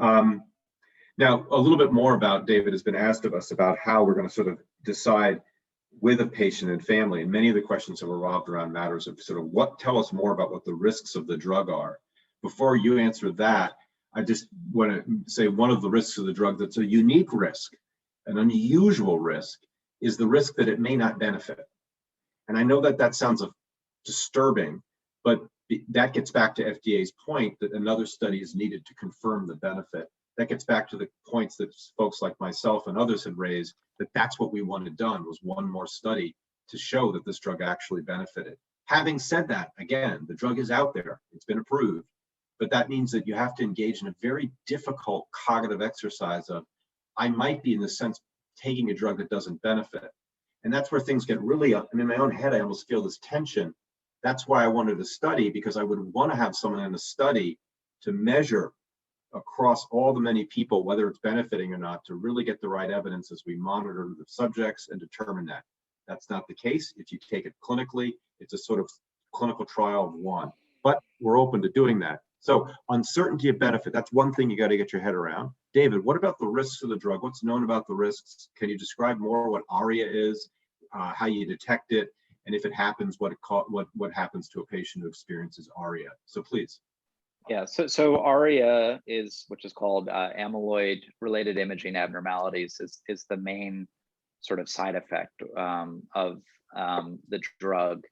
Um, Now, a little bit more about David has been asked of us about how we're going to sort of decide with a patient and family. And many of the questions have revolved around matters of sort of tell us more about what the risks of the drug are. Before you answer that, I just want to say one of the risks of the drug that's a unique risk, an unusual risk, is the risk that it may not benefit. And I know that that sounds disturbing, but that gets back to FDA's point that another study is needed to confirm the benefit. That gets back to the points that folks like myself and others had raised, that that's what we wanted done, was one more study to show that this drug actually benefited. Having said that, again, the drug is out there, it's been approved, but that means that you have to engage in a very difficult cognitive exercise of, I might be, in a sense, taking a drug that doesn't benefit. And that's where things get really up. And in my own head, I almost feel this tension. That's why I wanted a study, because I would want to have someone in a study to measure across all the many people, whether it's benefiting or not, to really get the right evidence as we monitor the subjects and determine that. That's not the case. If you take it clinically, it's a sort of clinical trial of one, but we're open to doing that. So uncertainty of benefit, that's one thing you got to get your head around. David, what about the risks of the drug? What's known about the risks? Can you describe more what ARIA is, how you detect it, and if it happens, what happens to a patient who experiences ARIA? So please. Yeah, so ARIA is, which is called amyloid-related imaging abnormalities, is the main sort of side effect of the drug.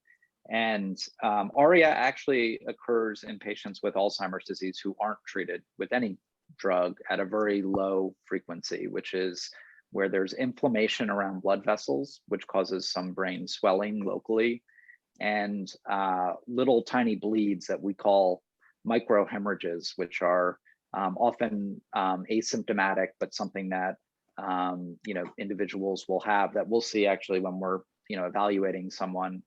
And ARIA actually occurs in patients with Alzheimer's disease who aren't treated with any drug at a very low frequency, which is where there's inflammation around blood vessels, which causes some brain swelling locally, and little tiny bleeds that we call microhemorrhages, which are often asymptomatic, but something that individuals will have, that we'll see actually when we're evaluating someone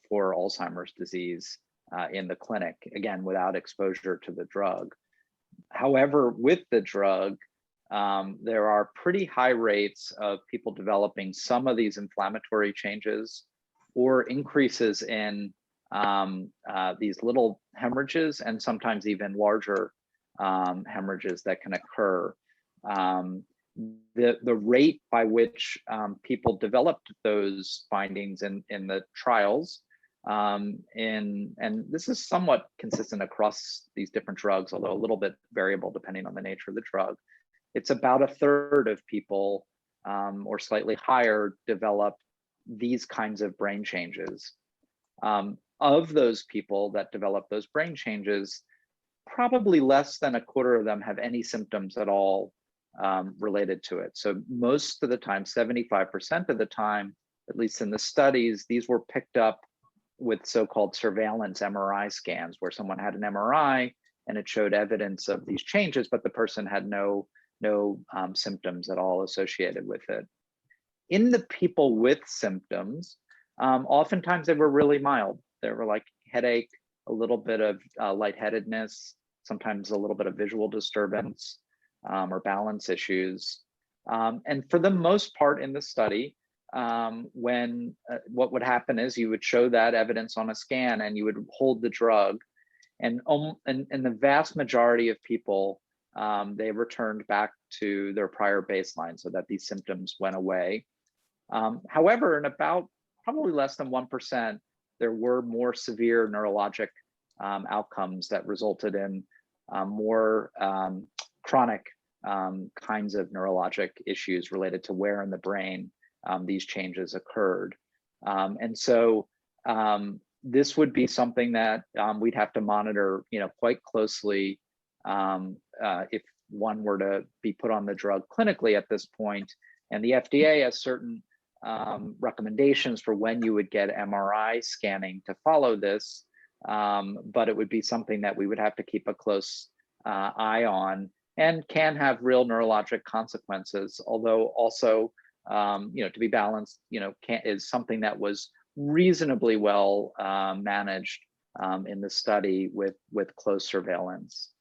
for Alzheimer's disease in the clinic, again, without exposure to the drug. However, with the drug, there are pretty high rates of people developing some of these inflammatory changes or increases in these little hemorrhages, and sometimes even larger hemorrhages that can occur. The rate by which people developed those findings in the trials, and this is somewhat consistent across these different drugs, although a little bit variable depending on the nature of the drug. It's about 1/3 of people, or slightly higher, develop these kinds of brain changes. Of those people that develop those brain changes, probably less than 1/4 of them have any symptoms at all related to it. So most of the time, 75% of the time, at least in the studies, these were picked up with so-called surveillance MRI scans, where someone had an MRI and it showed evidence of these changes, but the person had no symptoms at all associated with it. In the people with symptoms, oftentimes they were really mild. They were like headache, a little bit of lightheadedness, sometimes a little bit of visual disturbance, or balance issues. And for the most part in the study, what would happen is you would show that evidence on a scan and you would hold the drug, and the vast majority of people, they returned back to their prior baseline so that these symptoms went away. However, in about probably less than 1%, there were more severe neurologic outcomes that resulted in more chronic kinds of neurologic issues related to where in the brain these changes occurred. And so this would be something that we'd have to monitor, quite closely if one were to be put on the drug clinically at this point. And the FDA has certain recommendations for when you would get MRI scanning to follow this, but it would be something that we would have to keep a close eye on, and can have real neurologic consequences, although also, to be balanced, is something that was reasonably well managed in the study with close surveillance.